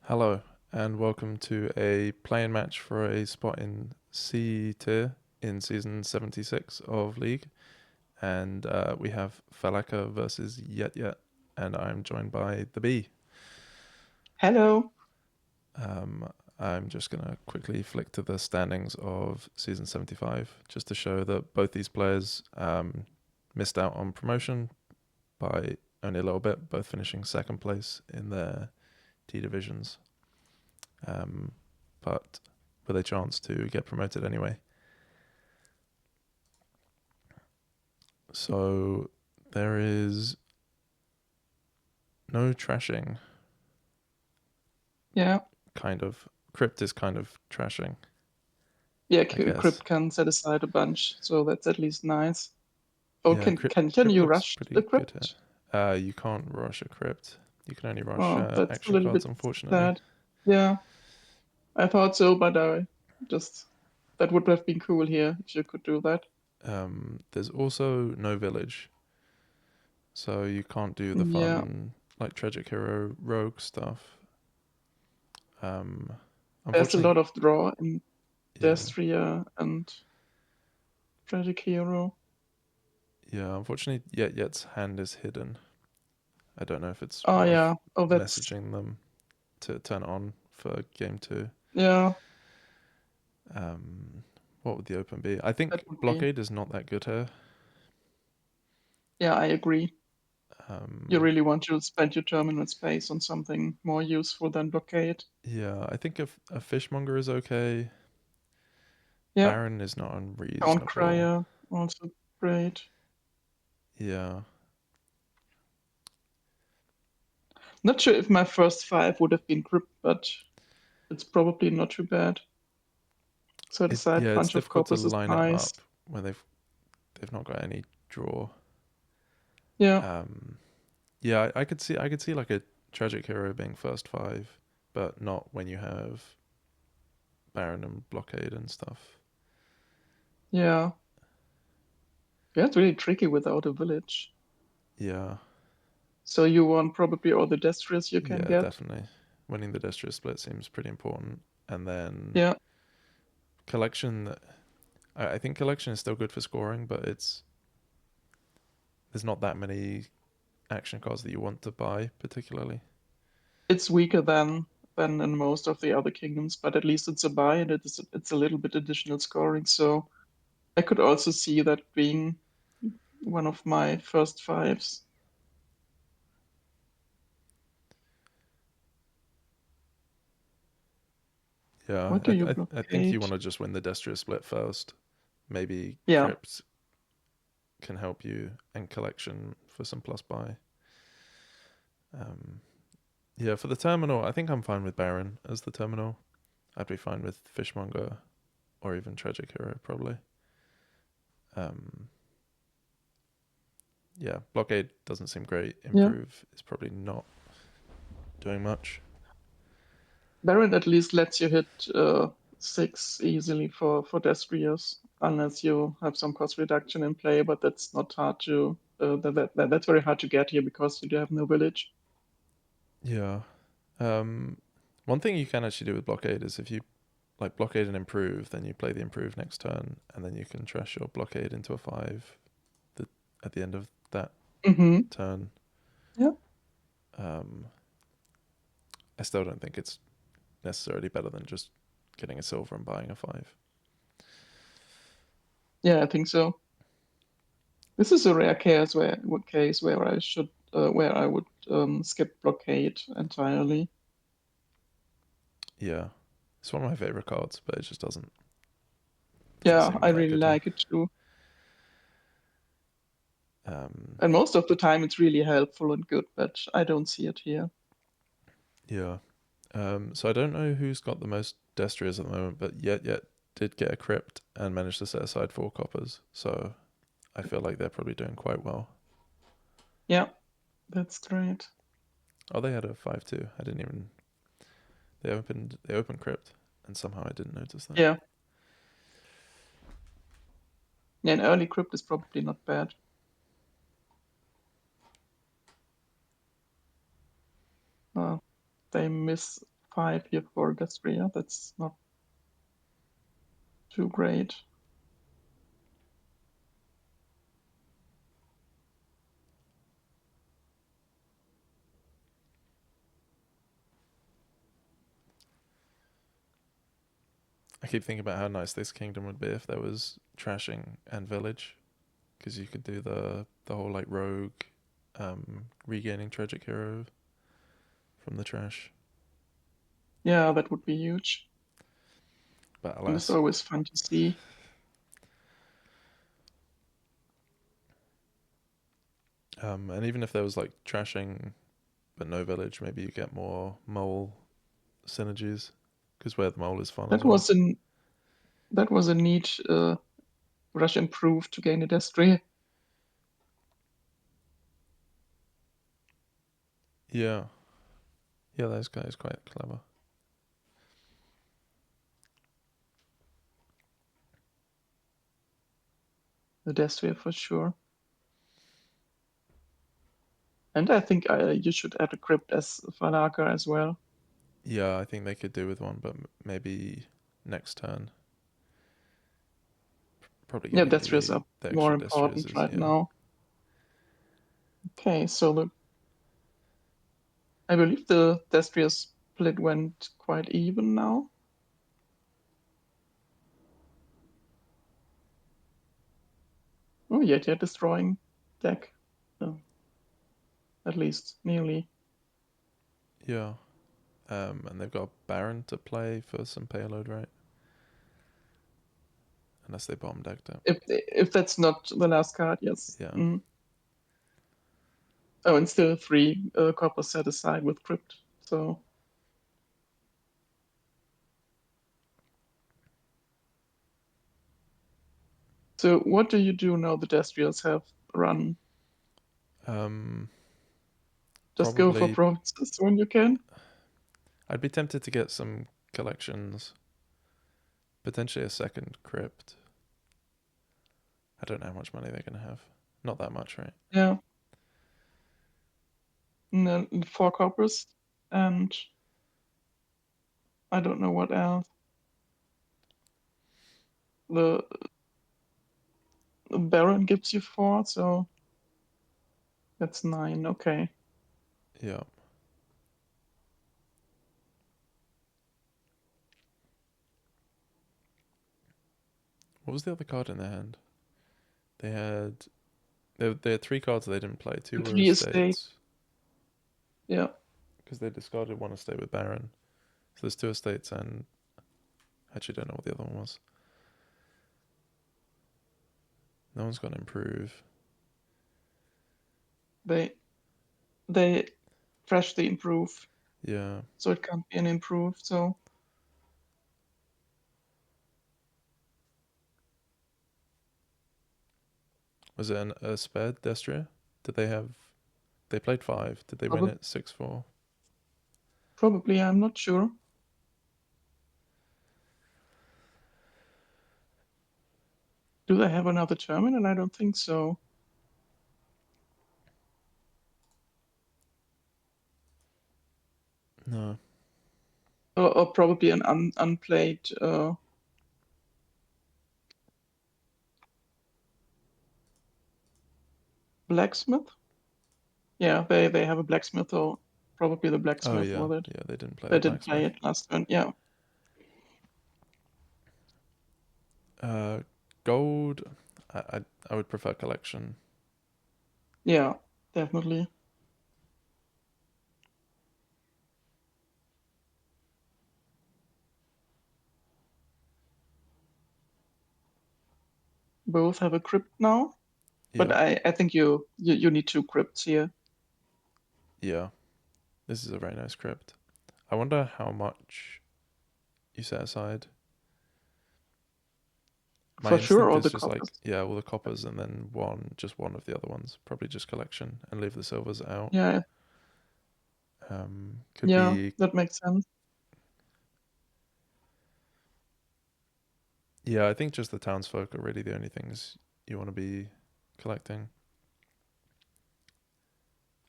Hello, and welcome to a play-in match for a spot in C-Tier in Season 76 of League. And we have falaakr versus yetyet, and I'm joined by the B. Hello. I'm just going to quickly flick to the standings of Season 75, just to show that both these players missed out on promotion by only a little bit, both finishing second place in their T divisions. But with a chance to get promoted anyway. So there is no trashing. Yeah. Kind of. Crypt is kind of trashing, Yeah, I guess. Crypt can set aside a bunch, so that's at least nice. Oh, Yeah, can Crypt you looks rush the pretty good Crypt? here. You can't rush a Crypt. You can only rush Oh, that's a action little cards, bit unfortunately. sad. Yeah, I thought so, but I just that would have been cool here if you could do that. There's also no village, so you can't do the Yeah, fun, like, Tragic Hero rogue stuff. there's a Unfortunately, lot of draw in yeah. Destria and Tragic Hero. Yeah, unfortunately, Yet's hand is hidden. I don't know if it's Oh worth yeah. Oh, that's messaging them to turn it on for game 2. yeah. What would the open be? I think That would be. blockade is not that good here. Yeah, I agree. You Um, really want to spend your terminal space on something more useful than blockade. yeah, I think if a fishmonger is okay. Yeah. Baron is not Count unreasonable. Crier, also great. Yeah, Not sure if my first five would have been Crypt, but it's probably not too bad. Set aside it's bunch of difficult to coppers is line it nice. up when they've not got any draw. Yeah, Um, yeah, I could see like a tragic hero being first 5, but not when you have Baron and blockade and stuff. yeah. Yeah, it's really tricky without a village. Yeah, So you want probably all the Destriers you can yeah, get. definitely. Winning the Destro split seems pretty important. And then Yeah, collection, I think collection is still good for scoring, but there's not that many action cards that you want to buy particularly. it's weaker than in most of the other kingdoms, but at least it's a buy and it's a little bit additional scoring. So I could also see that being one of my first fives. Yeah, What do you I think you blockade? want to just win the Destro split first. Maybe Yeah, Crypt can help you, and collection for some plus buy. Um, yeah, for the terminal, I think I'm fine with Baron as the terminal. I'd be fine with Fishmonger or even Tragic Hero probably. Um, yeah, blockade doesn't seem great. yeah. Improve is probably not doing much. Baron at least lets you hit six easily for Destriers, unless you have some cost reduction in play, but that's not hard to that's very hard to get here because you do have no village. Yeah. Um, one thing you can actually do with blockade is if you like blockade and improve, then you play the improve next turn, and then you can trash your blockade into a 5 at the end of that Mm-hmm. turn. Yeah. Um, I still don't think it's necessarily better than just getting a silver and buying a 5. Yeah, I think so. This is a rare case where I should where I would skip blockade entirely. Yeah, it's one of my favorite cards, but it just doesn't Yeah, seem I that really good here. like it too. Um, And most of the time it's really helpful and good, but I don't see it here. yeah. So I don't know who's got the most Destriers at the moment, but yet did get a crypt and managed to set aside 4 coppers. So I feel like they're probably doing quite well. Yeah, that's great. Oh, they had a 5-2. I didn't even. They opened crypt, and somehow I didn't notice that. Yeah. Yeah, an early crypt is probably not bad. They miss 5 here for Destria. That's not too great. I keep thinking about how nice this kingdom would be if there was trashing and village, because you could do the whole like rogue, regaining tragic hero from the trash. Yeah, that would be huge. But And it's alas, always fun to see. and even if there was like trashing but no village, maybe you get more mole synergies, because where the mole is fun as That well. was an that was a neat rush improve to gain a Destry. Yeah, yeah, those guys quite clever. The Destry for sure. And I think you should add a crypt as falaakr as well. Yeah, I think they could do with one, but maybe next turn. Probably Yeah, giving Destriers are the more extra destriers important is, right yeah. now. Okay, so I believe the Destrier split went quite even now. Oh, yetyet destroying deck. Oh, at least nearly. Yeah. And they've got a Baron to play for some payload, right? Unless they bomb decked it. If that's not the last card, yes. Yeah. Mm. Oh, and still 3 coppers set aside with crypt. So what do you do now the Destriers have run? Um, Just go for Probably provinces when you can? I'd be tempted to get some collections, potentially a second crypt. I don't know how much money they're gonna have. Not that much, right? Yeah. And then 4 coppers. And I don't know what else. The Baron gives you 4, so that's 9. Okay. Yeah. What was the other card in their hand? They had they had 3 cards they didn't play. 2 were 3 estate. estates Yeah. because they discarded 1 estate with Baron. So there's 2 estates and actually don't know what the other one was. No one's got to improve. They they fresh the improve, Yeah. so it can't be an improve. So Was it a spared Destria? Did they have? They played 5. Did they win probably it 6-4? probably I'm not sure. Do they have another terminal? I don't think so. No. Or probably an unplayed blacksmith. Yeah, they have a blacksmith, or probably the Oh blacksmith yeah, with it. yeah. They didn't play They the didn't play blacksmith. it last turn. Yeah, Uh, Gold. I would prefer collection. yeah, definitely. Both have a crypt now, but Yeah, I think you need 2 crypts here. yeah. This is a very nice crypt. I wonder how much you set aside. My For sure, instinct all is the just like, coppers. yeah, all the coppers and then just one of the other ones. Probably just collection and leave the silvers out. Yeah, Could yeah, be, that makes sense. yeah, I think just the townsfolk are really the only things you want to be collecting.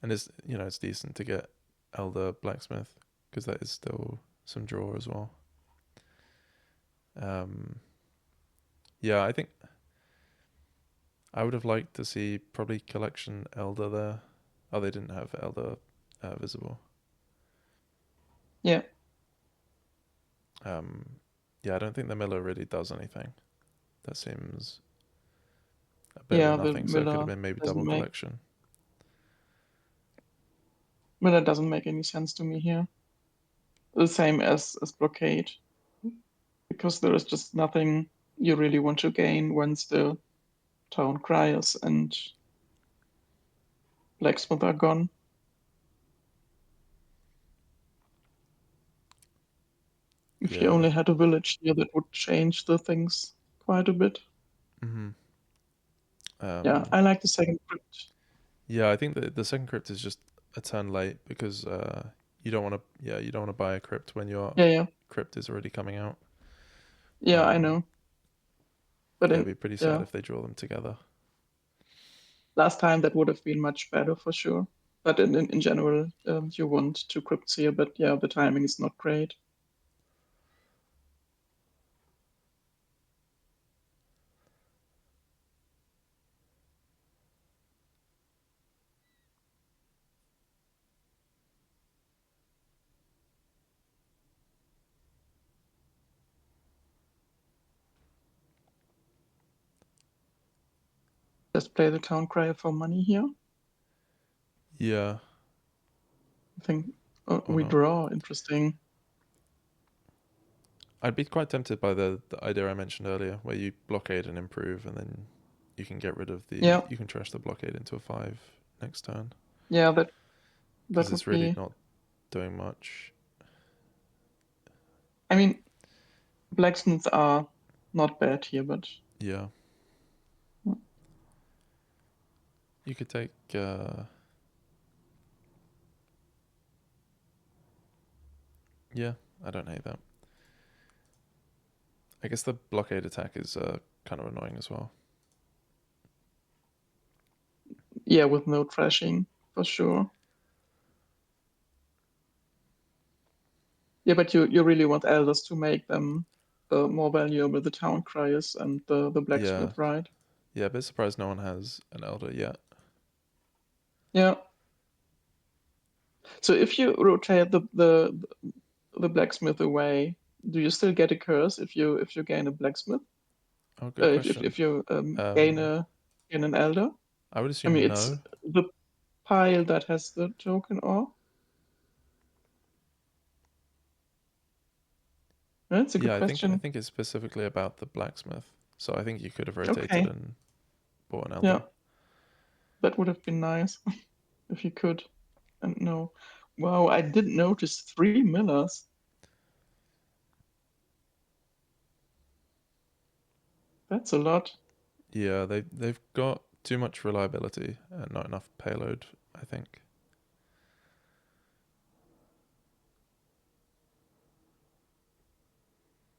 And it's, it's decent to get Elder Blacksmith because that is still some draw as well. Um, yeah, I think I would have liked to see probably collection Elder there. Oh, they didn't have Elder visible. Yeah, Yeah, I don't think the Miller really does anything. That seems a bit of a yeah. The nothing. So it could have Miller been maybe doesn't double make collection. Miller doesn't make any sense to me here. The same as blockade, because there is just nothing you really want to gain once the town criers and blacksmith are gone. If you Yeah. only had a village here, that would change the things quite a bit. hmm Yeah, Um, I like the second crypt. yeah, I think the second crypt is just a turn late because you don't want to. Yeah, you don't want to buy a crypt when your Yeah, yeah, crypt is already coming out. yeah. I Um, know, but yeah, it'd in be pretty sad yeah, if they draw them together. last time that would have been much better for sure. But in general, you want two crypts here, but yeah, the timing is not great. Let's play the town crier for money here. Yeah, I think or we not. draw. Interesting. I'd be quite tempted by the idea I mentioned earlier, where you blockade and improve, and then you can get rid of the. Yeah, You can trash the blockade into a 5 next turn yeah. That because would it's really be. not doing much. I mean, blacksmiths are not bad here, but Yeah, you could take. Yeah, I don't hate that. I guess the blockade attack is kind of annoying as well. yeah, with no trashing for sure. Yeah, but you really want elders to make them more valuable, the town criers and the Yeah, blacksmith, right? yeah, a bit surprised no one has an elder yet. Yeah. So if you rotate the blacksmith away, do you still get a curse if you gain a blacksmith? Oh, good question. If you Um, gain an elder? I would I mean, assume it's no. the pile that has the token, or that's a good Yeah, I question. think it's specifically about the blacksmith. So I think you could have rotated Okay, and bought an yeah, elder. that would have been nice if you could. And no, wow, I didn't notice three millers. That's a lot. Yeah, they've got too much reliability and not enough payload, I think.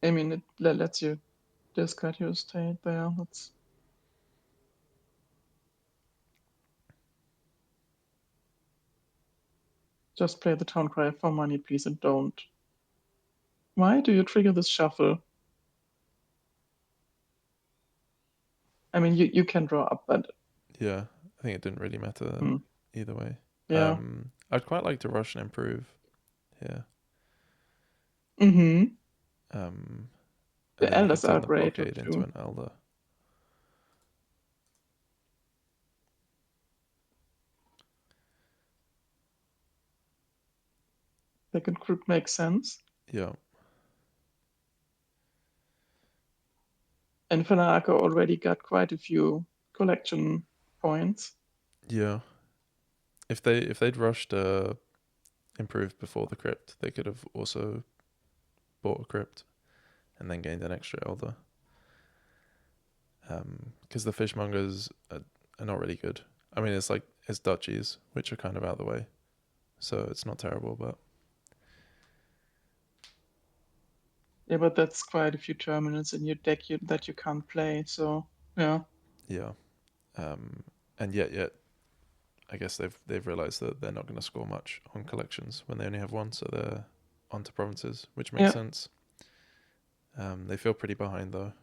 I mean, it lets you discard your state there. Let's just play the town crier for money, please, and don't. Why do you trigger this shuffle? I mean, you can draw up, but Yeah, I think it didn't really matter hmm, either way. yeah. I'd quite like to rush and improve here. Mm-hmm. Um, and The then you could elders are turn the great blockade into too. an elder. Second group makes sense. Yeah, And falaakr already got quite a few collection points. yeah. If they'd rushed improved before the crypt, they could have also bought a crypt and then gained an extra elder. Because the fishmongers are not really good. I mean, it's duchies, which are kind of out of the way, so it's not terrible. But Yeah, but that's quite a few terminals in your deck that you can't play. So yeah, yeah, and yet I guess they've realised that they're not going to score much on collections when they only have one, so onto provinces, which makes Yeah. sense. They feel pretty behind though.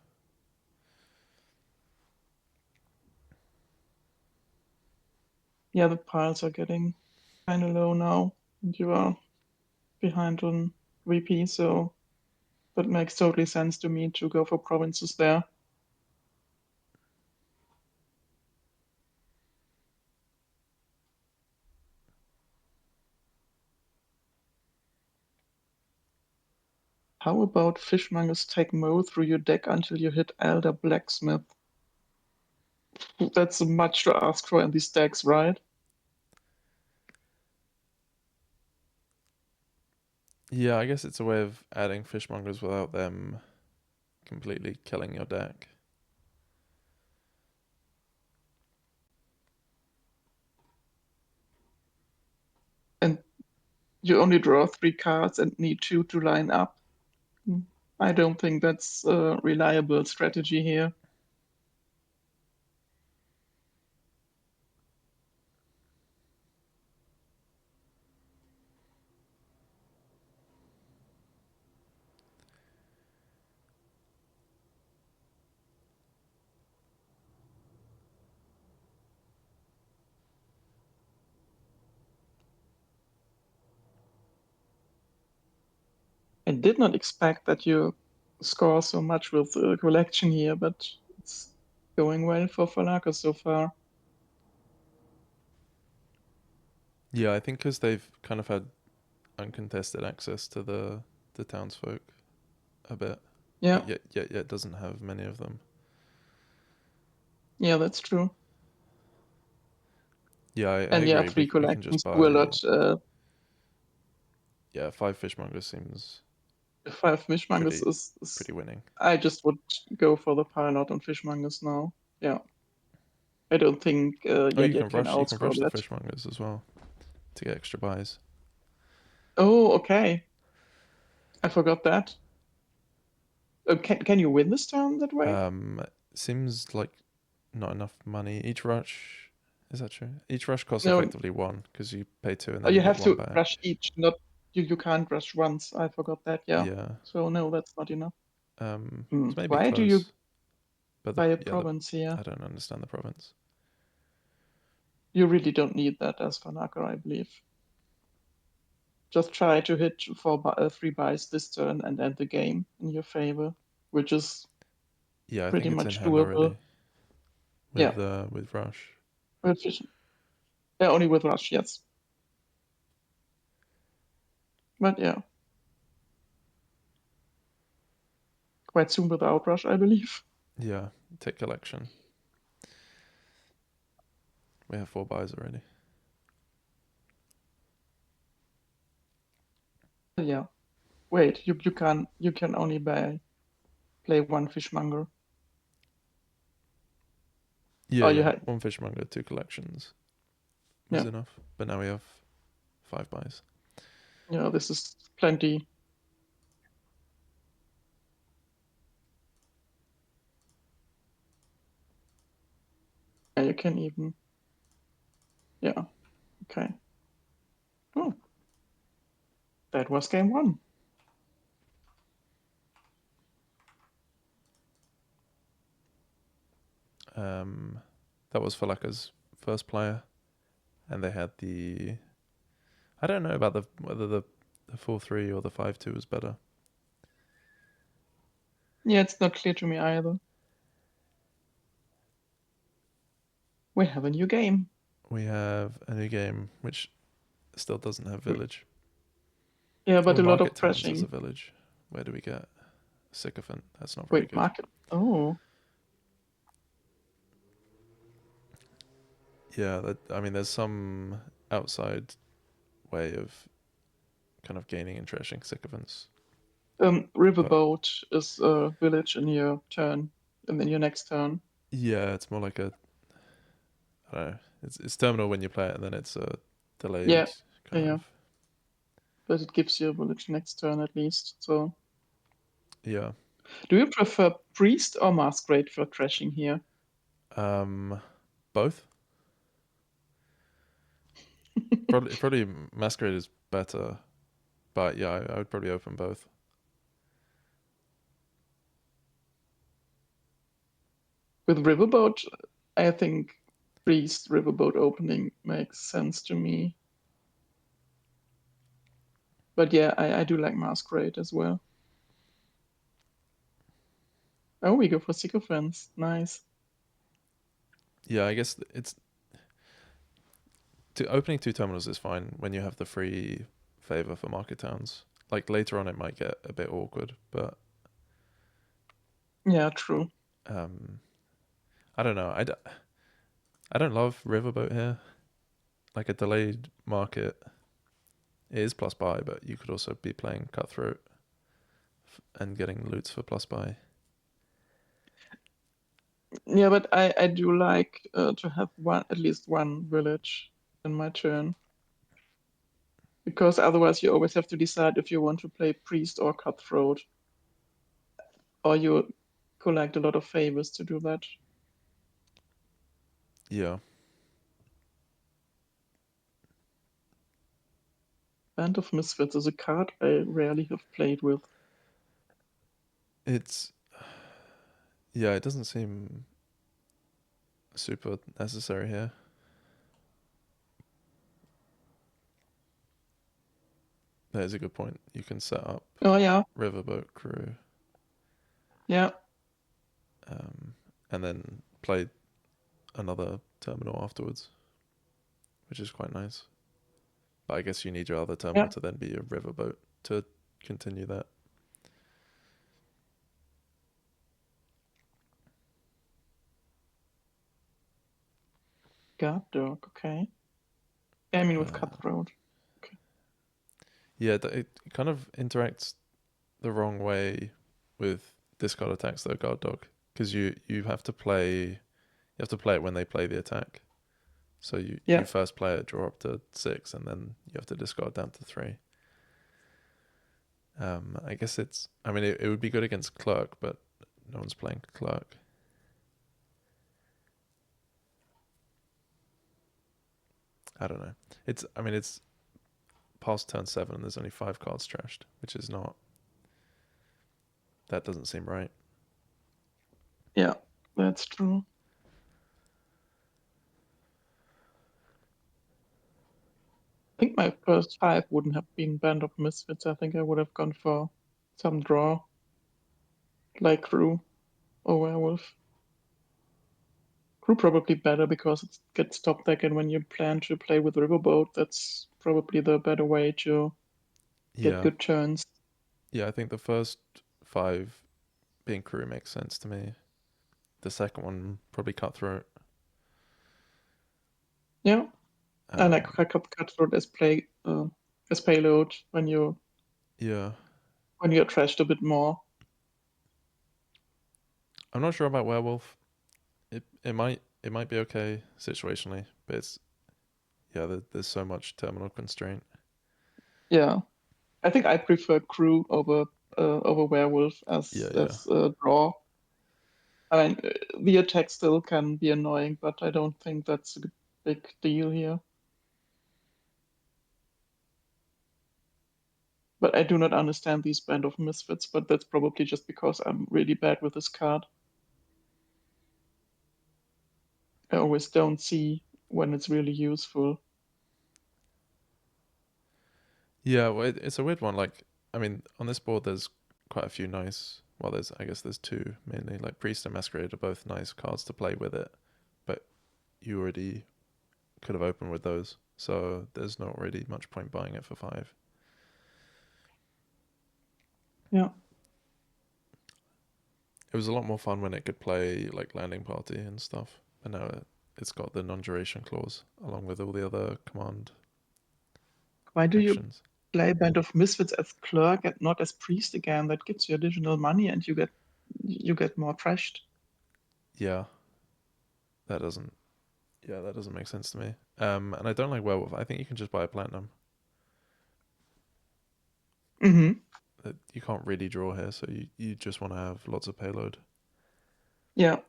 Yeah, the piles are getting kind of low now, and you are behind on VP, so that makes totally sense to me to go for provinces there. How about Fishmongers take Mo through your deck until you hit Elder Blacksmith? That's much to ask for in these decks, right? Yeah, I guess it's a way of adding fishmongers without them completely killing your deck. And you only draw 3 cards and need 2 to line up. I don't think that's a reliable strategy here. I did not expect that you score so much with the collection here, but it's going well for falaakr so far. Yeah, I think because they've kind of had uncontested access to the townsfolk a bit, Yeah, but yet doesn't have many of them. yeah, that's true. Yeah, I And yeah, agree. 3 We can just collections do a buy. lot. Yeah, 5 fishmongers seems 5 fishmongers pretty is pretty winning. I just would go for the pilot on fishmongers now. Yeah, I don't think Oh, yetyet can you can outscore rush the that. fishmongers as well to get extra buys. Oh, okay. I forgot that. Can you win this turn that way? Seems like not enough money. Each rush, is that true? Each rush costs No, effectively 1 because you pay 2 and then you you get have 1 to back. rush each, not you can't rush once. I forgot that, yeah. Yeah. So no, that's not enough. It's maybe Why do you close, but buy a the province here? I don't understand the province. You really don't need that as falaakr, I believe. Just try to hit 3 buys this turn and end the game in your favor, which is Yeah, I pretty think it's in much hand doable. already Yeah, with rush. with fish. Yeah, only with rush, yes. But yeah, quite soon without rush, I believe. Yeah, tick collection. We have 4 buys already. Yeah. Wait, you can only play 1 fishmonger. Yeah, Oh, you yeah. had 1 fishmonger, 2 collections was yeah, enough. But now we have 5 buys. yeah. This is plenty. Yeah, you can even yeah. Okay. Oh, that was game 1. That was Falaak's first player, and they had the. I don't know about whether the 4-3 or the 5-2 was better. Yeah, it's not clear to me either. We have a new game. We have a new game which still doesn't have village. Yeah, but Oh, a lot Market of Towns has a trashing. village. Where do we get Sycophant? That's not very Wait, good. market. Oh, Yeah, I mean, there's some outside way of kind of gaining and trashing Sycophants, but Riverboat is a village in your turn, and then your next turn. yeah, it's more like a. I don't know. It's terminal when you play it, and then it's a Yeah, delayed yeah, kind yeah. of. But it gives you a village next turn at least. So, Yeah. do you prefer priest or masquerade for trashing here? Um, both. Probably Masquerade is better, But yeah, I would probably open both. With Riverboat, I think Priest Riverboat opening makes sense to me. But yeah, I do like Masquerade as well. Oh, we go for Sycophants. Nice. Yeah, I guess it's opening two terminals is fine when you have the free favor for market towns. Like later on, it might get a bit awkward, but Yeah, true. um, I don't know. I don't love Riverboat here. Like a delayed market, it is plus buy, but you could also be playing Cutthroat and getting loots for plus buy. Yeah, but I do like to have at least one village in my turn. Because otherwise you always have to decide if you want to play Priest or Cutthroat. Or you collect a lot of favors to do that. Yeah, Band of Misfits is a card I rarely have played with. it's yeah, it doesn't seem super necessary here. That is a good point. You can set up Oh yeah, Riverboat Crew, yeah, um, and then play another terminal afterwards, which is quite nice. But I guess you need your other terminal yeah. to then be a Riverboat to continue that. Guard Dog, okay. I mean with Uh, Cutthroat. Okay. yeah, it kind of interacts the wrong way with discard attacks though, Guard Dog, because you have to play it when they play the attack. So you Yeah, first play it, draw up to 6, and then you have to discard down to 3. I guess it's. I mean, it would be good against Clerk, but no one's playing Clerk. I don't know. It's. I mean, it's past turn 7, and there's only 5 cards trashed, which is not. That doesn't seem right. yeah, that's true. I think my first 5 wouldn't have been Band of Misfits. I think I would have gone for some draw, like Crew or Werewolf. Crew probably better because it gets top deck, and when you plan to play with Riverboat, that's probably the better way to get Yeah, good turns. yeah. I think the first 5 being Crew makes sense to me. The second one probably Cutthroat. Yeah, I like Um, Cutthroat as payload yeah, when you're trashed a bit more. I'm not sure about Werewolf. It might be okay situationally, but it's yeah. There's so much terminal constraint. Yeah, I think I prefer Crew over Werewolf Yeah, yeah. as draw. I mean, the attack still can be annoying, but I don't think that's a big deal here. But I do not understand these Band of Misfits, but that's probably just because I'm really bad with this card. I always don't see when it's really useful. Yeah, well, it's a weird one. Like, I mean, on this board, there's quite a few nice. Well, I guess there's 2 mainly. Like Priest and Masquerade are both nice cards to play with it, but you already could have opened with those, so there's not really much point buying it for 5. Yeah. It was a lot more fun when it could play like Landing Party and stuff, but now it's got the non-duration clause along with all the other command Why do you actions. play Band of Misfits as clerk and not as priest again? That gives you additional money and you get more trashed. Yeah, that doesn't. Yeah, that doesn't make sense to me. And I don't like Werewolf. I think you can just buy a platinum. Hmm. You can't really draw here, so you just want to have lots of payload. Yeah.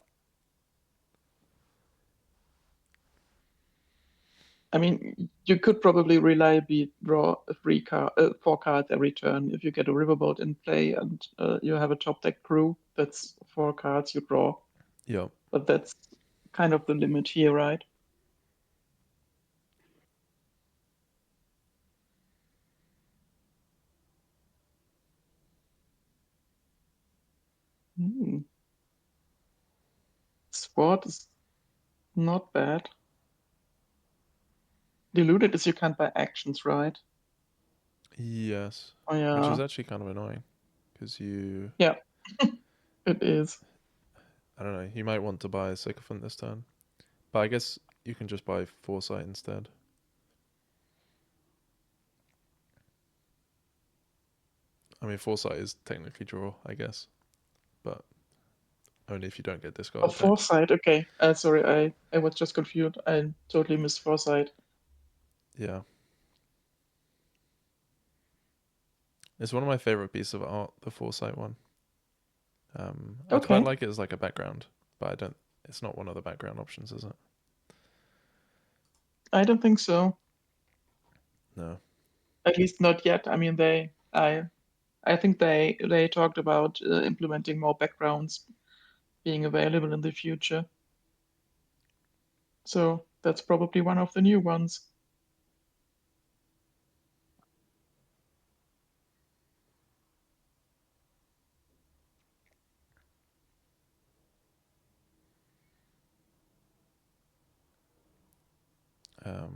I mean, you could probably reliably draw a 4 cards every turn if you get a riverboat in play and you have a top deck crew. That's 4 cards you draw, Yeah. but that's kind of the limit here, right? Hmm. Sport is not bad. Diluted is you can't buy actions, right? Yes. Oh Which is yeah, actually kind of annoying because you, yeah, it is. I don't know, you might want to buy a sycophant this turn, but I guess you can just buy foresight instead. I mean, foresight is technically draw, I guess, but only if you don't get discard Oh, attack. foresight. Okay. Sorry, I was just confused. I totally missed foresight. Yeah. It's one of my favorite pieces of art, the foresight one. I quite Okay. like it as like a background, but I don't. It's not one of the background options, is it? I don't think so. No. At least not yet. I mean, I think they talked about implementing more backgrounds being available in the future. So that's probably one of the new ones.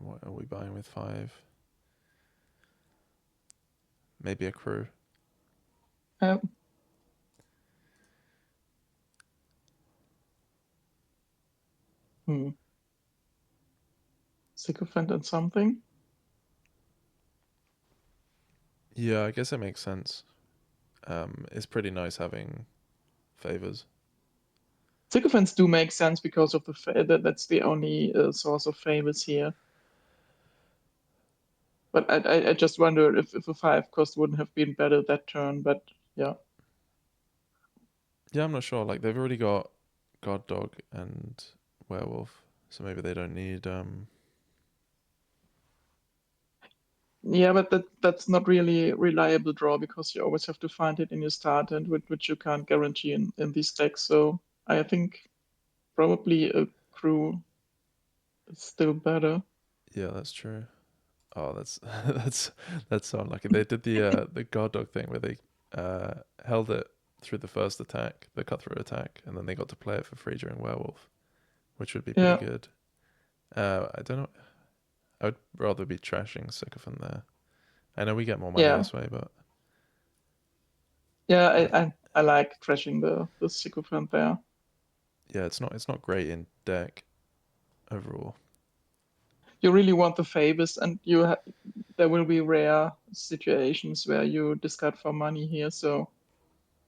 What are we buying with 5? Maybe a crew. Uh, hmm. Sycophant and something. Yeah, I guess it makes sense. It's pretty nice having favors. Sycophants do make sense because of that's the only source of favors here. But I just wonder if a 5 cost wouldn't have been better that turn. But yeah. Yeah, I'm not sure. Like they've already got God Dog and Werewolf, so maybe they don't need. Yeah, but that's not really a reliable draw because you always have to find it in your start and which you can't guarantee in these decks. So I think probably a crew is still better. Yeah, that's true. Oh, that's that's so unlucky. They did the God Dog thing where they held it through the first attack, the cutthroat attack, and then they got to play it for free during Werewolf, which would be pretty Yeah, good. I don't know. I would rather be trashing Sycophant there. I know we get more money yeah, this way, but yeah. uh, I like trashing the sycophant there. yeah, it's not great in deck overall. You really want the favors, and there will be rare situations where you discard for money here. So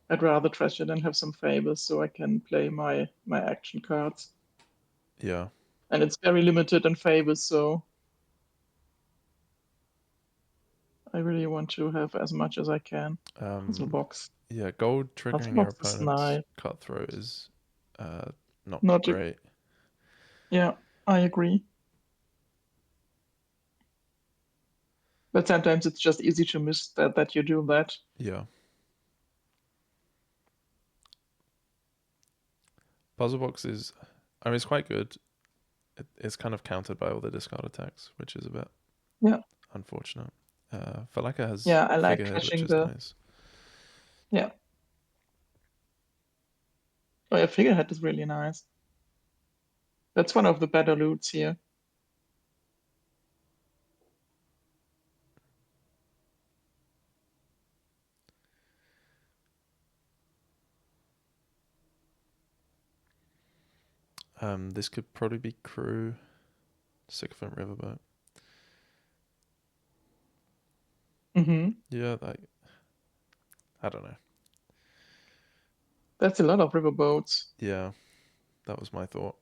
I'd rather trash it and have some favors so I can play my action cards. Yeah. And it's very limited in favors, so I really want to have as much as I can. Puzzle Um, box. yeah, gold Puzzle triggering your box is opponent's nice. cutthroat is uh not Not a, great. yeah, I agree. But sometimes it's just easy to miss that you do that. Yeah. Puzzle box is, I mean, it's quite good. It's kind of countered by all the discard attacks, which is a bit Yeah, unfortunate. falaakr has yeah, I like figurehead, which trashing is the nice. yeah. Oh yeah, figurehead is really nice. That's one of the better loots here. This could probably be crew, sycophant riverboat. Hmm. Yeah, I don't know. That's a lot of riverboats. Yeah, that was my thought.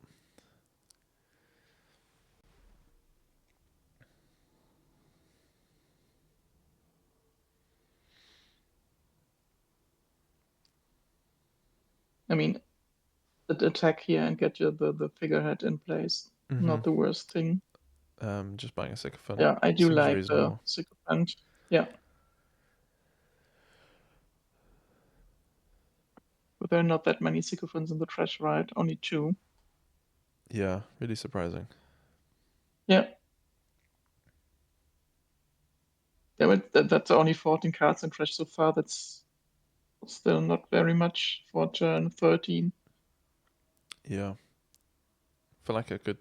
I mean, attack here and get the figurehead in place. Hmm. Not the worst thing. Just buying a sycophant Yeah, I do seems like the reasonable. sycophant. Yeah, but there are not that many sycophants in the trash, right? Only 2. Yeah, really surprising. Yeah, yeah, but that's only 14 cards in trash so far. That's still not very much for turn 13. Yeah, feel like I could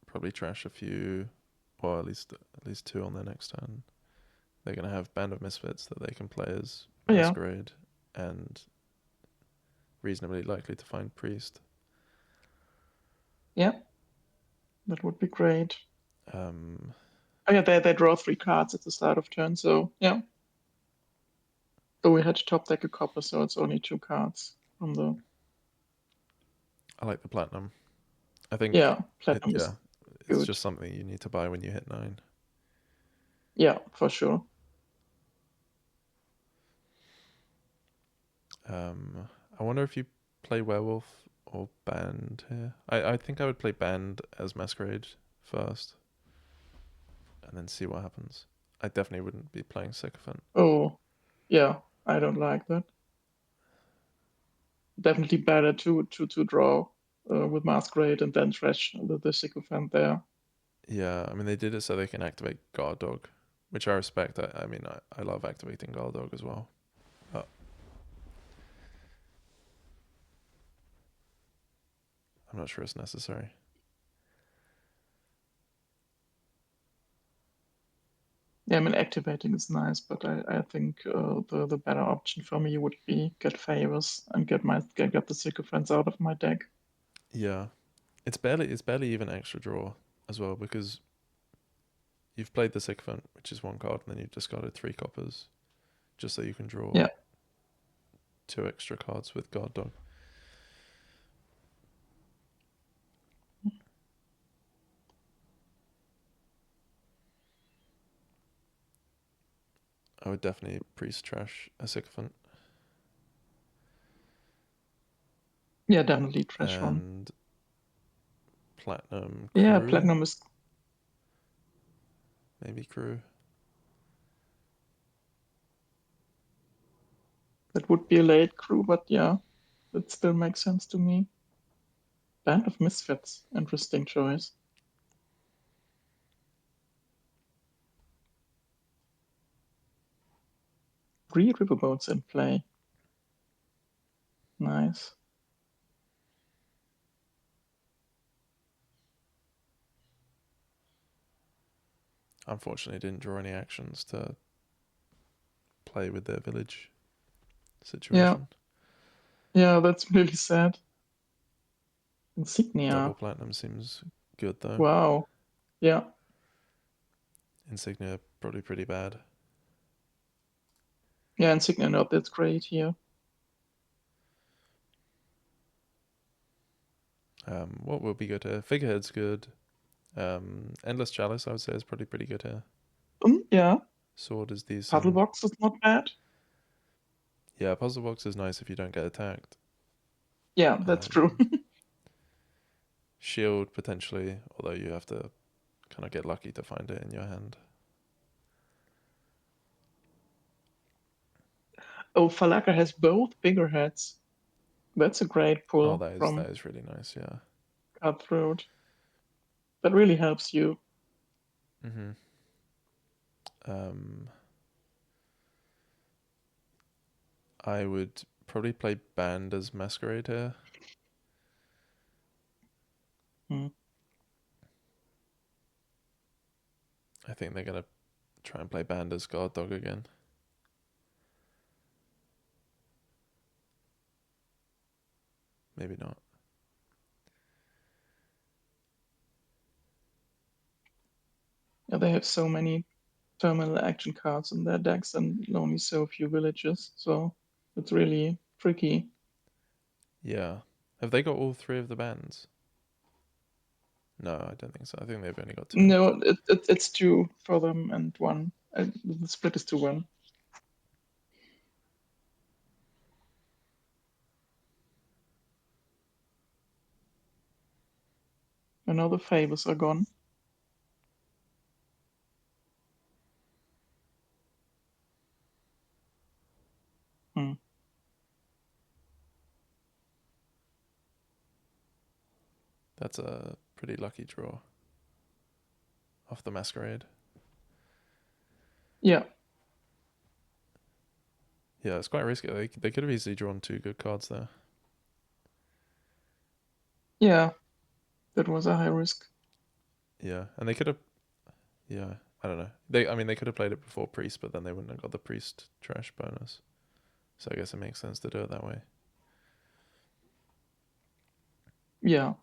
probably trash a few, or at least 2 on their next turn. They're gonna have Band of Misfits that they can play as Oh, yeah, Masquerade, and reasonably likely to find Priest. yeah, that would be great. Um, Oh, yeah, they draw 3 cards at the start of turn, so yeah. So we had to top deck a copper, so it's only 2 cards from the. I like the platinum. I think Yeah, platinum yeah, is it's good. just something you need to buy when you hit 9. Yeah, for sure. I wonder if you play Werewolf or Band here. I think I would play Band as Masquerade first, and then see what happens. I definitely wouldn't be playing Sycophant. Oh, yeah, I don't like that. Definitely better to draw with Masquerade and then trash the sycophant there. Yeah, I mean they did it so they can activate Guard Dog, which I respect. I mean I love activating Guard Dog as well. But I'm not sure it's necessary. Yeah, I mean activating is nice, but I think the better option for me would be get favors and get the sycophants out of my deck. Yeah, it's barely even extra draw as well, because you've played the Sycophant, which is 1 card, and then you've discarded 3 coppers just so you can draw Yeah, 2 extra cards with Guard Dog. I would definitely Priest trash a Sycophant. yeah, definitely trash one. And Platinum Yeah, Crew, platinum is maybe Crew. that would be a late crew, but yeah, that still makes sense to me. Band of Misfits, interesting choice. 3 riverboats in play. Nice. Unfortunately, didn't draw any actions to play with their village Yeah, situation. yeah, that's really sad. Insignia. Double Platinum seems good though. Wow. Yeah, Insignia probably pretty bad. yeah, Insignia not that's great here. What will be good here? Figurehead's good. Endless Chalice, I would say, is probably pretty good here. Yeah, Sword is Puzzle decent. Box is not bad. Yeah, Puzzle Box is nice if you don't get attacked. Yeah, that's true. Um, Shield potentially, although you have to kind of get lucky to find it in your hand. Oh, falaakr has both bigger heads. That's a great Oh, pull that is from that is really nice. Yeah. Cutthroat. That really helps you. Mhm. Um, I would probably play Band as Masquerade here. Hmm. I think they're gonna try and play Band as Guard Dog again. Maybe not. Yeah, they have so many terminal action cards in their decks and only so few villages, so it's really tricky. Yeah. Have they got all 3 of the bands? No, I don't think so. I think they've only got 2. No, it's 2 for them and 1. The split is 2-1. And now the favors are gone. That's a pretty lucky draw off the Masquerade. Yeah, Yeah, it's quite risky. They could have easily drawn two good cards there. yeah, that was a high risk. Yeah, and they could have. Yeah, I don't know. I mean, they could have played it before Priest, but then they wouldn't have got the Priest trash bonus. So I guess it makes sense to do it that way. Yeah,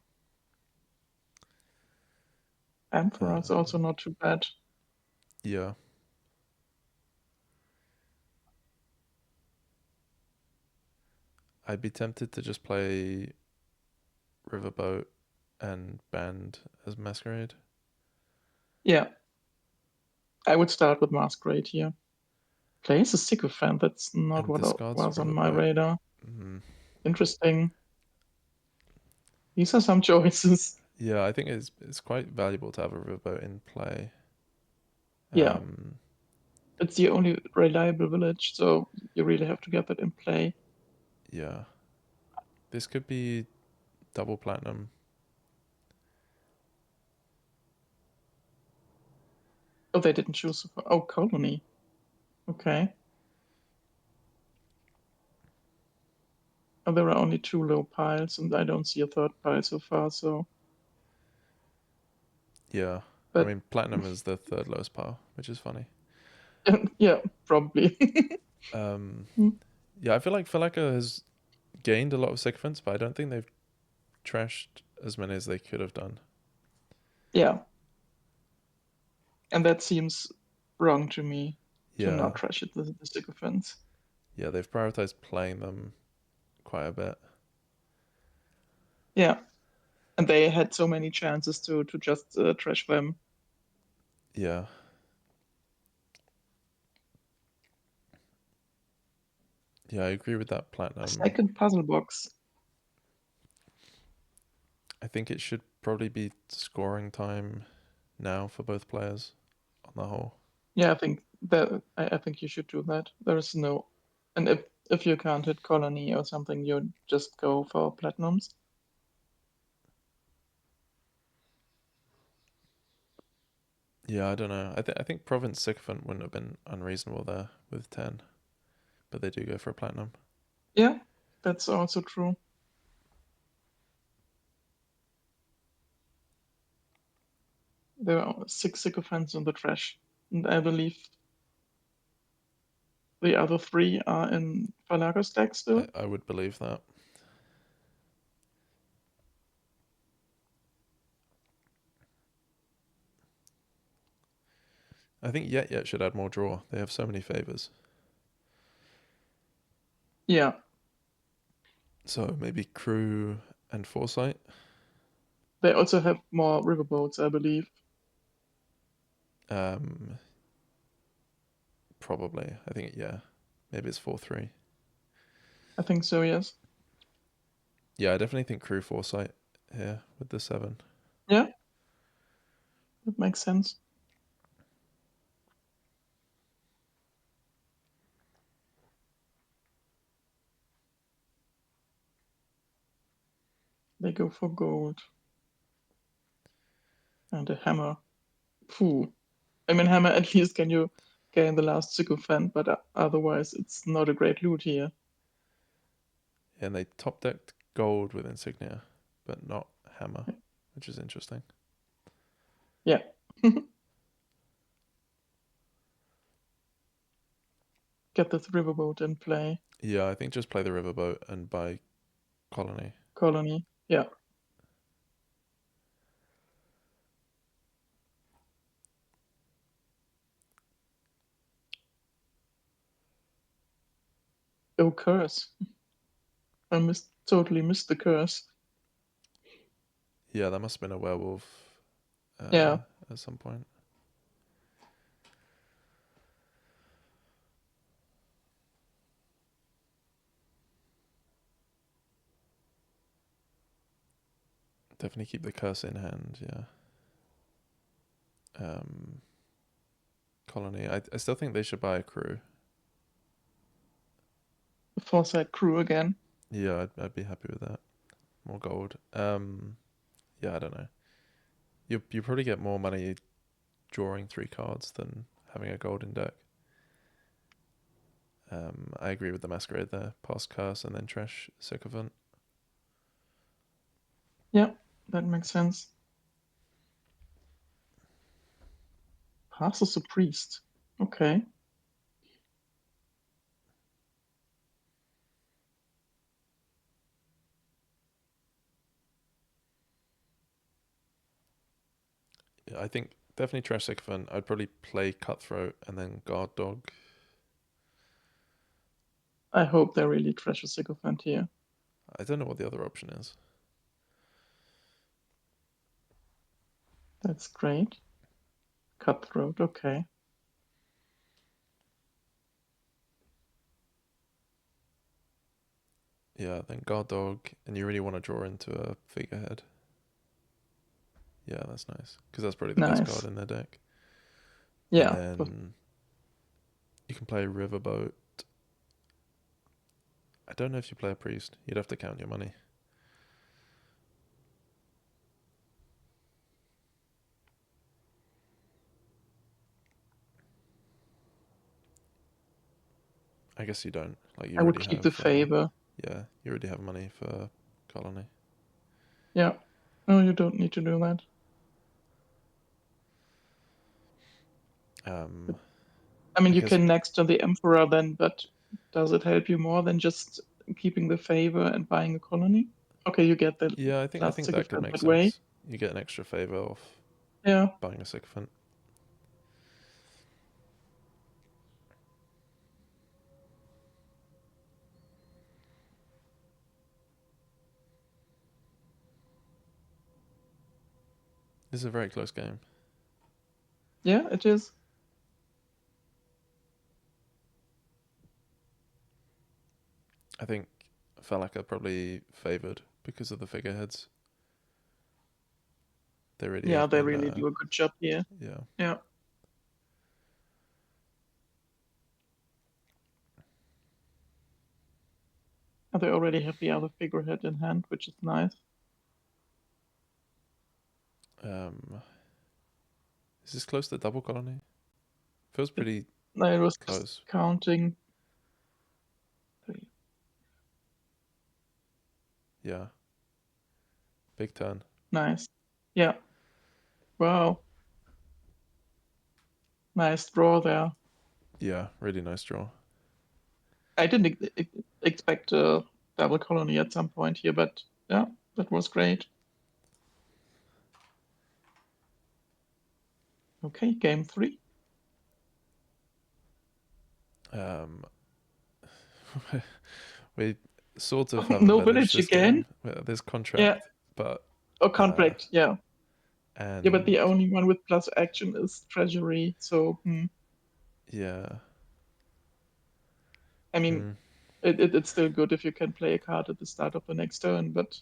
Emperor is also Um, not too bad. yeah, I'd be tempted to just play Riverboat and Band as Masquerade Yeah, I would start with Masquerade here. Plays a sycophant. That's not and what discards was on my Riverboat. radar. Mm. Interesting. These are some choices. Yeah, I think it's quite valuable to have a Riverboat in play. Yeah, Um, it's the only reliable village, so you really have to get that in play. yeah, this could be double platinum. Oh, they didn't choose. Oh, Colony. Okay. Oh, there are only two low piles, and I don't see a third pile so far. So, Yeah, I but mean platinum is the third lowest pile, which is funny. yeah, probably. Um, yeah, I feel like falaakr has gained a lot of sycophants, but I don't think they've trashed as many as they could have done. Yeah, and that seems wrong to me to Yeah, not trash it the sycophants. yeah, they've prioritized playing them quite a bit. Yeah, and they had so many chances to just trash them. Yeah, yeah, I agree with that A platinum. second puzzle box. I think it should probably be scoring time now for both players on the whole. Yeah, I think that I think you should do that. There is no, and if you can't hit Colony or something, you just go for platinums. Yeah, I don't know. I think Province Sycophant wouldn't have been unreasonable there with 10, but they do go for a platinum. Yeah, that's also true. There are six sycophants in the trash, and I believe the other three are in falaakr stack still. I would believe that. I think yetyet should add more draw. They have so many favors. Yeah, So maybe crew and foresight. they also have more riverboats, I believe. Um, probably. I think yeah. Maybe it's 4-3. I think so, yes. Yeah, I definitely think crew foresight here with the 7. Yeah, that makes sense. They go for gold and a hammer. Phew. I mean, hammer at least can you gain the last sycophant, but otherwise it's not a great loot here. And they top decked gold with insignia, but not hammer, which is interesting. Yeah. Get this riverboat in play. Yeah, I think just play the riverboat and buy colony. Colony. Yeah. Oh, curse. I totally missed the curse. Yeah, that must have been a werewolf Yeah. at some point. Definitely keep the curse in hand. Yeah. Um, colony. I still think they should buy a crew. Foresight crew again. Yeah, I'd be happy with that. More gold. yeah, I don't know. You probably get more money drawing 3 cards than having a golden deck. I agree with the Masquerade there. Pass Curse and then Trash Sycophant. Yeah, that makes sense. Passes a priest. Okay. Yeah, I think definitely Trash Sycophant. I'd probably play Cutthroat and then Guard Dog. I hope they really trash a sycophant here. I don't know what the other option is. That's great. Cutthroat, okay. Yeah, then Guard Dog, and you really want to draw into a figurehead. Yeah, that's nice. Because that's probably the best card Nice. in their deck. And Yeah, but then you can play Riverboat. I don't know if you play a priest. You'd have to count your money. I guess you don't. Like you I would already keep have. the favor. Yeah, you already have money for Colony. Yeah. No, you don't need to do that. Um, I mean, I you guess. can next to the Emperor then, but does it help you more than just keeping the favor and buying a colony? Okay, you get the Yeah, I last think that could sycophant make that way. sense. You get an extra favor off Yeah. buying a sycophant. This is a very close game. Yeah, it is. I think falaakr probably favored because of the figureheads. They really Yeah, have they been. really do a good job here. Yeah. Yeah. And they already have the other figurehead in hand, which is nice. Is this close to double colony? Feels It, pretty I was just close. counting. Yeah. Big turn. Nice. Yeah. Wow. Nice draw there. Yeah, really nice draw. I didn't expect a double colony at some point here, but yeah, that was great. Okay, game 3. Um, we sort of have a No village village this again. game. There's Yeah. contract, but Oh, uh, contract. Yeah. Yeah, but and the only one with plus action is treasury. So, yeah, I mean, mm, it's still good if you can play a card at the start of the next turn, but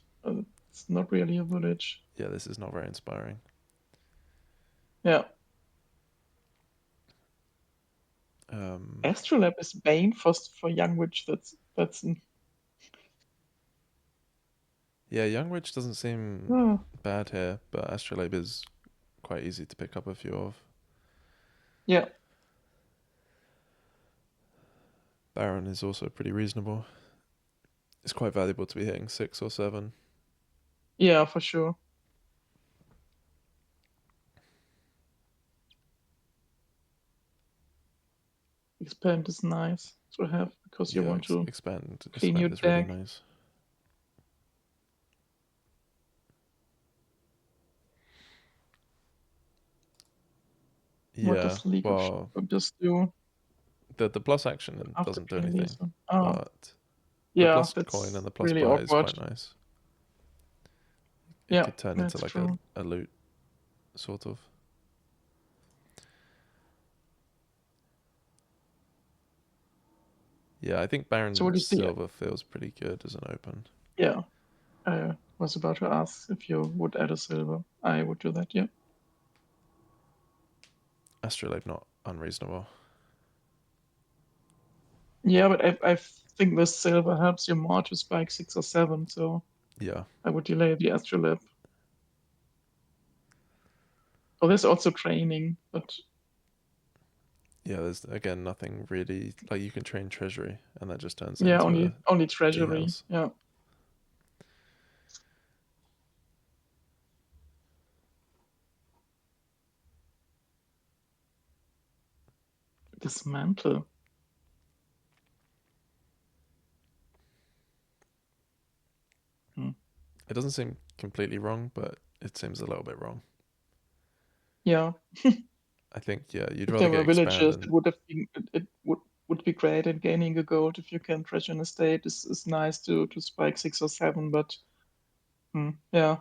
it's not really a village. yeah. This is not very inspiring. Yeah. Um, Astrolab is Bane for young witch. That's yeah, Young Witch doesn't seem oh, bad here, but Astrolabe is quite easy to pick up a few of. yeah. Baron is also pretty reasonable. It's quite valuable to be hitting 6 or 7. Yeah, for sure. Expand is nice to have because you Yeah, want to clean your expand is really deck. nice. What Yeah, does League of well, Shadows do the plus action after doesn't do killing these anything, one? Oh, but the yeah, plus coin and that's the plus really buy is awkward. quite nice. It Yeah, could turn into that's like true. a loot, sort of. Yeah, I think So Baron what is the Silver feels pretty good as an open. yeah? I was about to ask if you would add a silver. I would do that. Yeah. Astrolabe not unreasonable. Yeah, but I think the silver helps you more to spike 6 or 7. So Yeah, I would delay the astrolabe. Oh, there's also training, but Yeah, there's again nothing really like you can train treasury, and that just turns it yeah, into a only tea treasury. house. Yeah. Dismantle. Hmm. It doesn't seem completely wrong, but it seems a little bit wrong. Yeah. I think yeah, you'd If rather there get were expand villages, and it would have been it would be great at gaining a gold if you can treasure an estate. Is nice to spike 6 or 7, but yeah.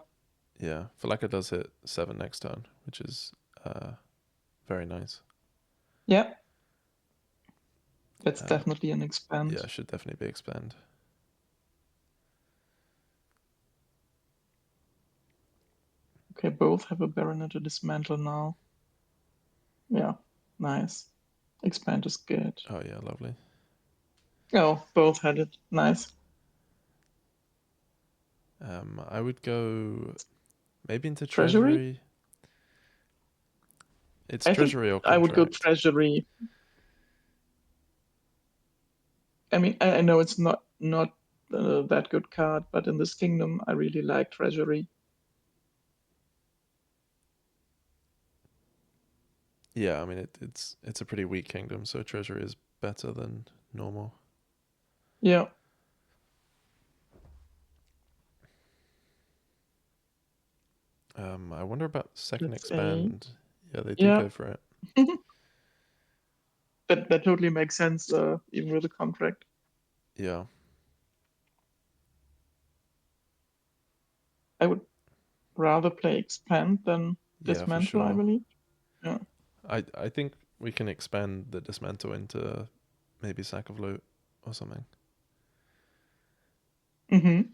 yeah, falaakr does hit 7 next turn, which is uh, very nice. Yeah, that's Uh, definitely an yeah, expand. should definitely be expand. Okay, both have a baronet to dismantle now. Yeah, nice. Expand is good. Oh yeah, lovely. Oh, both had it. Nice. I would go maybe into Treasury? treasury. It's I think treasury or I would go contract. treasury. I mean, I know it's not that good card, but in this kingdom, I really like treasury. Yeah, I mean it's a pretty weak kingdom, so treasury is better than normal. Yeah, I wonder about second let's say. expand. Yeah, they do Yeah, go for it. that totally makes sense, even with the contract. Yeah, I would rather play expand than yeah, for dismantle, I sure. believe. Yeah. I think we can expand the dismantle into maybe sack of loot or something. Mm-hmm.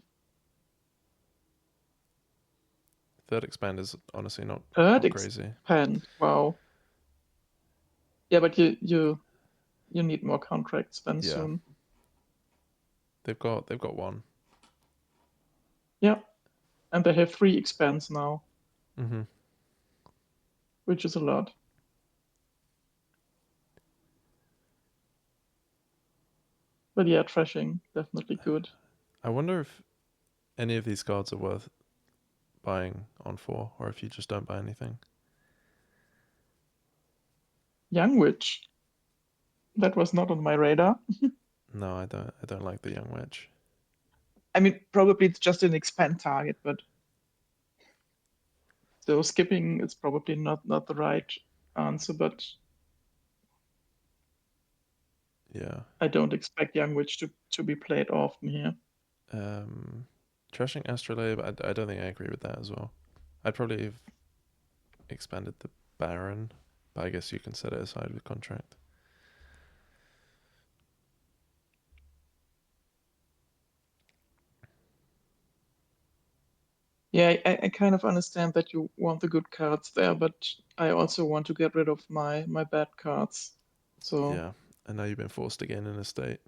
Third expand is honestly Third not crazy. expand. Wow. Yeah, but you need more contracts then Yeah, soon. they've got one. Yeah, and they have 3 expands now, Mm-hmm. which is a lot. But yeah, trashing definitely good. I wonder if any of these cards are worth buying on 4, or if you just don't buy anything. Young Witch. That was not on my radar. No, I don't. I don't like the young witch. I mean, probably it's just an expand target, but so skipping is probably not the right answer. But Yeah. I don't expect Young Witch to be played often here. Um, Trashing astrolabe. I don't think I agree with that as well. I'd probably have expanded the baron, but I guess you can set it aside with contract. Yeah, I kind of understand that you want the good cards there, but I also want to get rid of my bad cards. So Yeah, and now you've been forced to gain an estate.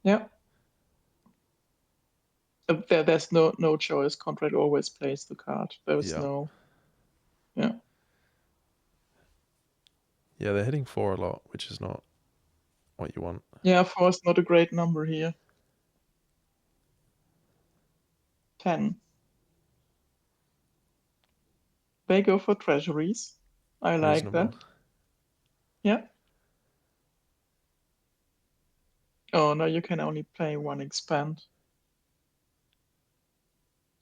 yeah, there's no choice. Contract always plays the card. There is Yeah, no yeah. yeah, they're hitting 4 a lot, which is not what you want. Yeah, 4 is not a great number here. 10. They go for treasuries. I like Reasonable. that. Yeah. Oh no, you can only play 1 expand.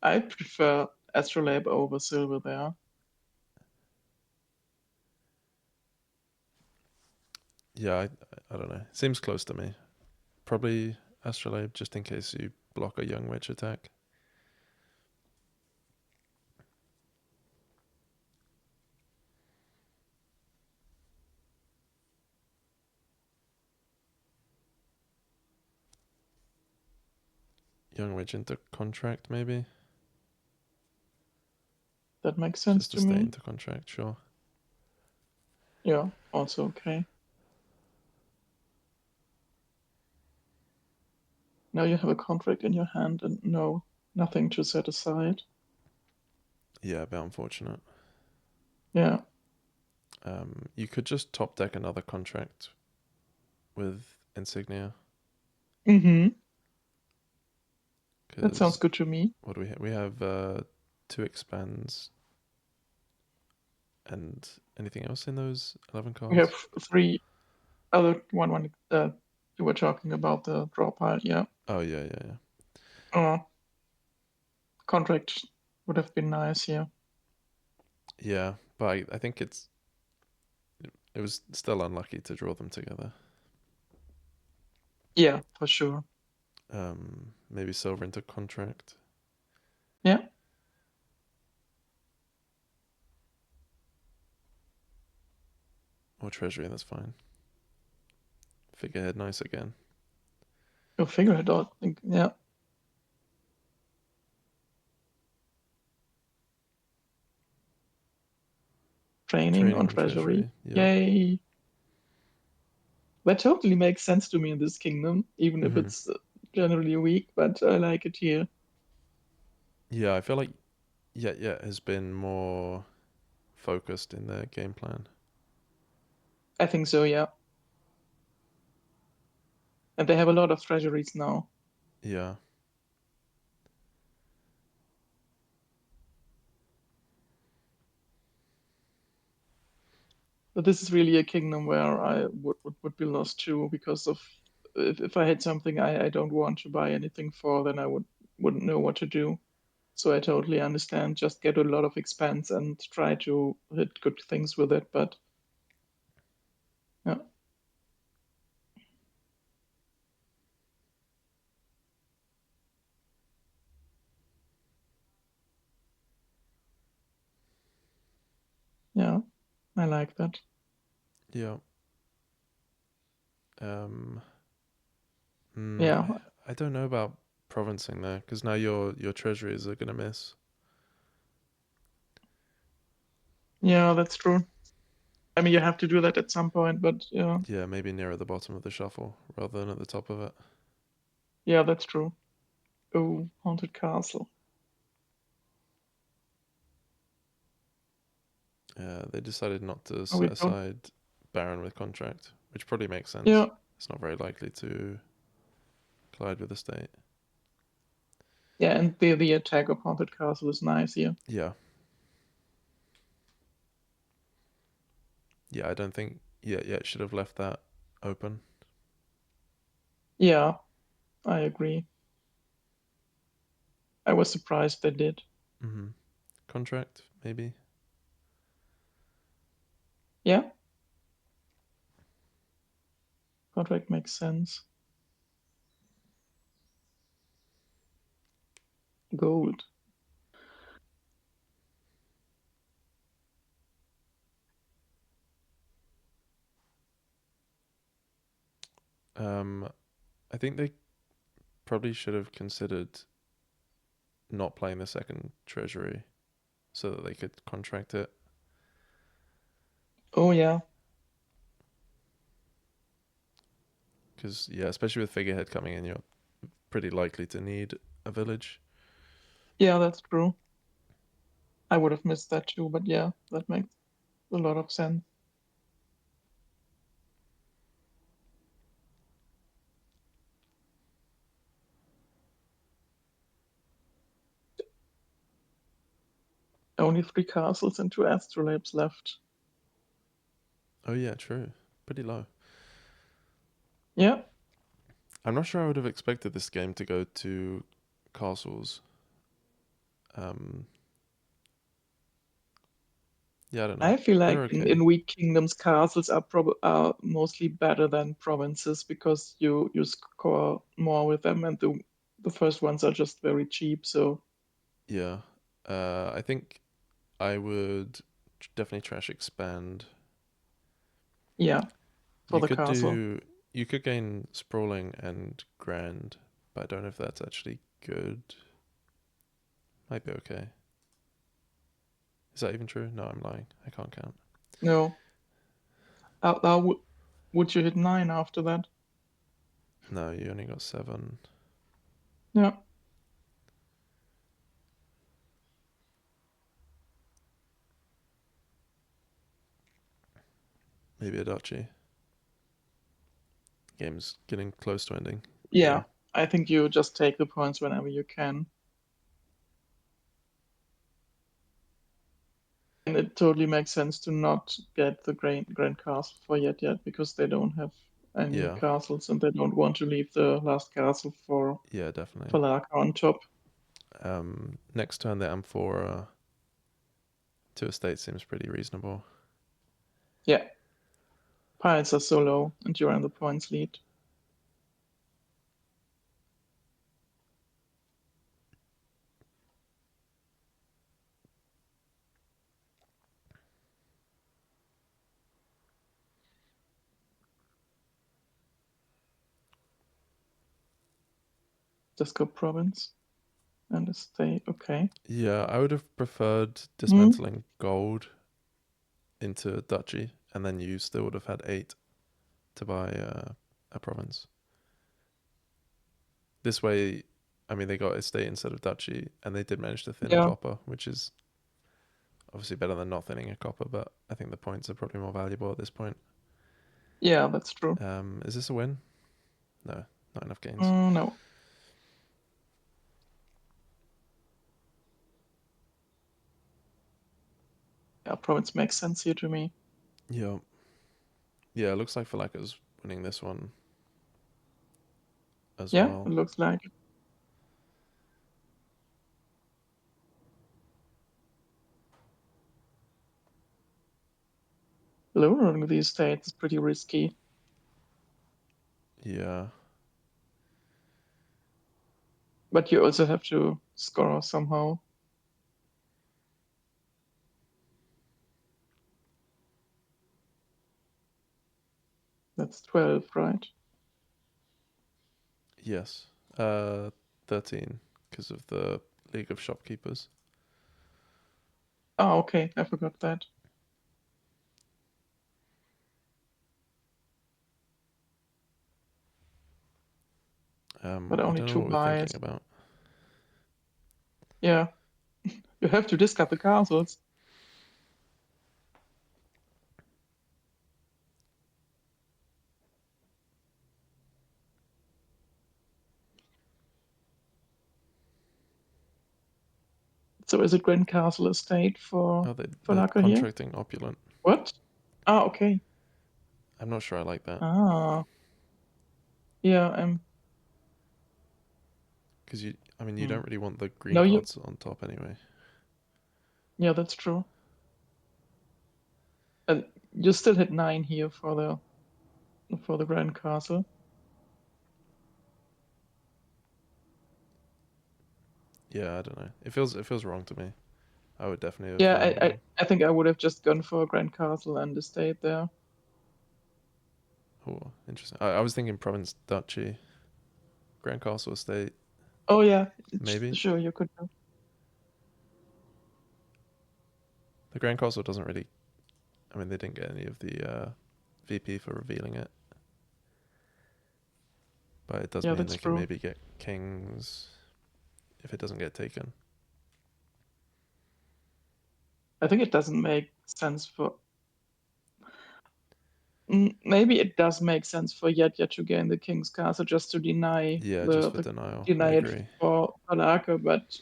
I prefer Astrolabe over Silver there. Yeah, I don't know. Seems close to me. Probably astrolabe, just in case you block a young witch attack. Young witch into contract, maybe. That makes sense Just to to stay me. into contract, sure. Yeah, also okay. Now you have a contract in your hand and nothing to set aside. Yeah, a bit unfortunate. Yeah. You could just top deck another contract with insignia Mm-hmm. That sounds because good to me. what do we have? We have two expands and anything else in those 11 We have cards? three other one you were talking about the draw pile, yeah. Oh yeah, yeah, yeah. Uh, contract would have been nice here. Yeah, but I think it was still unlucky to draw them together. Yeah, for sure. Maybe silver into contract Yeah, or treasury. That's fine. Figurehead, nice again. you'll figure it out. Yeah. Training Training on on treasury. treasury. Yeah. Yay. That totally makes sense to me in this kingdom, even if Hmm. it's generally weak, but I like it here. Yeah, I feel like yetyet has been more focused in their game plan. I think so, yeah. And they have a lot of treasuries now. Yeah. But this is really a kingdom where I would be lost too because of if I had something I don't want to buy anything for, then I wouldn't know what to do. So I totally understand. Just get a lot of expense and try to hit good things with it. But yeah, yeah, I like that. Yeah. Um. Yeah, I don't know about provincing there because now your treasuries are gonna miss. yeah, that's true. I mean, you have to do that at some point, but yeah, Yeah, maybe near at the bottom of the shuffle rather than at the top of it. yeah, that's true. Oh, haunted castle. They decided not to Oh, we set don't. aside Baron with contract, which probably makes sense. Yeah, It's not very likely to collide with the state. yeah, and the attack of haunted castle is nice here. Yeah, yeah. I don't think it should have left that open. Yeah, I agree. I was surprised they did. Mm-hmm. Contract maybe. Yeah, contract makes sense. Gold. Um, I think they probably should have considered not playing the second treasury so that they could contract it. Oh yeah, Because yeah, especially with figurehead coming in, you're pretty likely to need a village. yeah, that's true. I would have missed that too, but yeah, that makes a lot of sense. Only three castles and two astrolabes left. Oh yeah, true. Pretty low. Yeah, I'm not sure I would have expected this game to go to castles. Um, yeah, I don't know. I feel They're like okay. in weak kingdoms, castles are mostly better than provinces because you score more with them, and the first ones are just very cheap. So Yeah. I think I would definitely trash expand. yeah, for You the could castle. do. You could gain sprawling and grand, but I don't know if that's actually good. Might be okay. Is that even true? No, I'm lying. I can't count. No, would you hit nine after that? No, you only got 7. Yeah, maybe a duchy. Game's getting close to ending. Yeah, Yeah, I think you just take the points whenever you can. And it totally makes sense to not get the Grand Castle for yet because they don't have any yeah, castles and they don't want to leave the last castle for yeah, definitely. falaakr on top. Next turn the M4 two estates seems pretty reasonable. Yeah, piles are so low and you're in the points lead. Just go province and estate. Okay. Yeah, I would have preferred Hmm. dismantling gold into duchy, and then you still would have had 8 to buy a province. This way, I mean, they got estate instead of duchy, and they did manage to thin a Yeah, copper, which is obviously better than not thinning a copper, but I think the points are probably more valuable at this point. yeah, that's true. Is this a win? No, not enough gains. No. Yeah, province makes sense here to me. Yeah, yeah. It looks like Falaak's winning this one as Yeah, it well. looks like it. Lowering the estate is pretty risky, Yeah, but you also have to score somehow. That's 12, right? yes. 13 because of the League of Shopkeepers. Oh, okay, I forgot that. But I only don't know two what we're thinking buys. about. Yeah, you have to discard the castles. So is it Grand Castle Estate Oh, for they're Laka here? contracting opulent. What? Ah, okay. I'm not sure I like that Ah, yeah. because I mean, you Hmm. don't really want the green No, you. cards on top anyway. Yeah, that's true. And you still hit 9 here for the Grand Castle. Yeah, I don't know. It feels wrong to me. I would definitely have. Yeah, I think I would have just gone for a Grand Castle and estate there. Oh, interesting. I was thinking province, duchy, Grand Castle estate, Oh yeah, maybe. sure you could do. The Grand Castle doesn't really. I mean, they didn't get any of the VP for revealing it, but it does Yeah, mean that's they can true. maybe get kings if it doesn't get taken. I think it doesn't make sense for. Maybe it does make sense for Yet to gain the King's Castle just to deny Yeah, just the, for the denial. I deny it agree. for Falaakr, but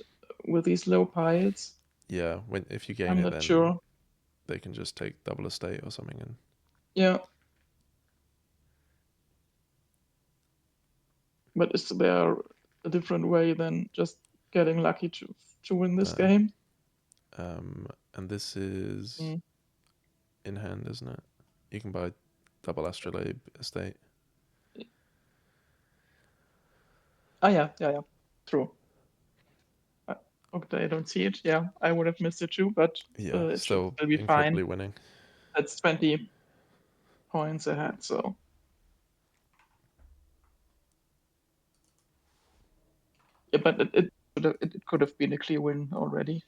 with these low piles, Yeah, when if you gain I'm it, not then sure. they can just take double estate or something. And Yeah, but is there a different way than just getting lucky to win this no. game? And this is Mm. in hand, isn't it? You can buy double astrolabe estate. Ah, yeah, yeah, yeah. True. Uh, Okay, I don't see it. Yeah, I would have missed it too, but Yeah, it should still still be fine. incredibly winning. That's 20 points ahead, so yeah, but it could have been a clear win already.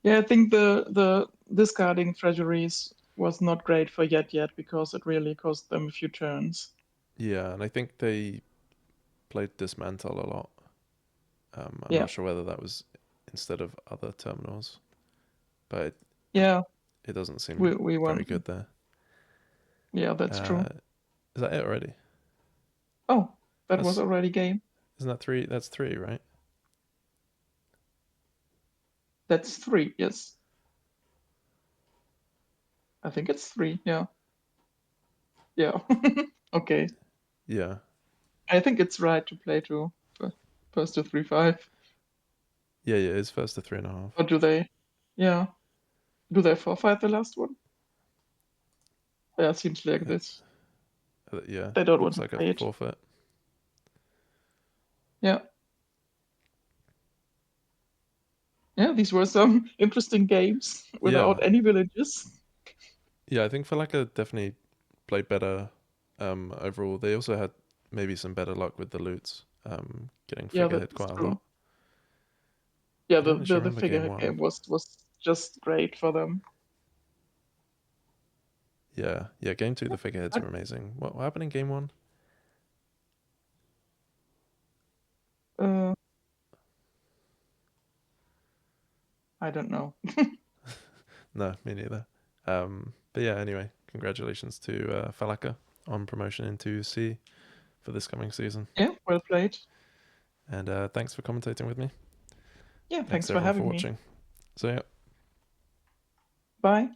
Yeah, I think the discarding treasuries was not great for yet because it really cost them a few turns. Yeah, and I think they played dismantle a lot. I'm Yeah, not sure whether that was instead of other terminals, but yeah, it doesn't seem we very won. good there. Yeah, that's Uh, true. is that it already? Oh, that was That's already game. isn't that three? That's three, right? That's three. Yes, I think it's three. Yeah, yeah. Okay, Yeah, I think it's right to play to first to 3-5. yeah. It's first to 3.5. Or do they? Yeah, do they forfeit the last one? Yeah, seems like this. Yeah, They don't want looks to like a play it. forfeit. Yeah, yeah. These were some interesting games Yeah, without any villages. yeah. I think falaakr definitely played better overall. They also had maybe some better luck with the loots, getting Yeah, figurehead that's quite a lot. true. Yeah, I don't actually the remember game figurehead one. game was just great for them. Yeah, yeah. Game two, the figureheads I, were amazing. What happened in game one? uh, I don't know. No, me neither. But yeah, anyway, congratulations to falaakr on promotion into C for this coming season. Yeah, well played. And thanks for commentating with me. Yeah, Thanks thanks for everyone for having me. watching. So yeah. Bye.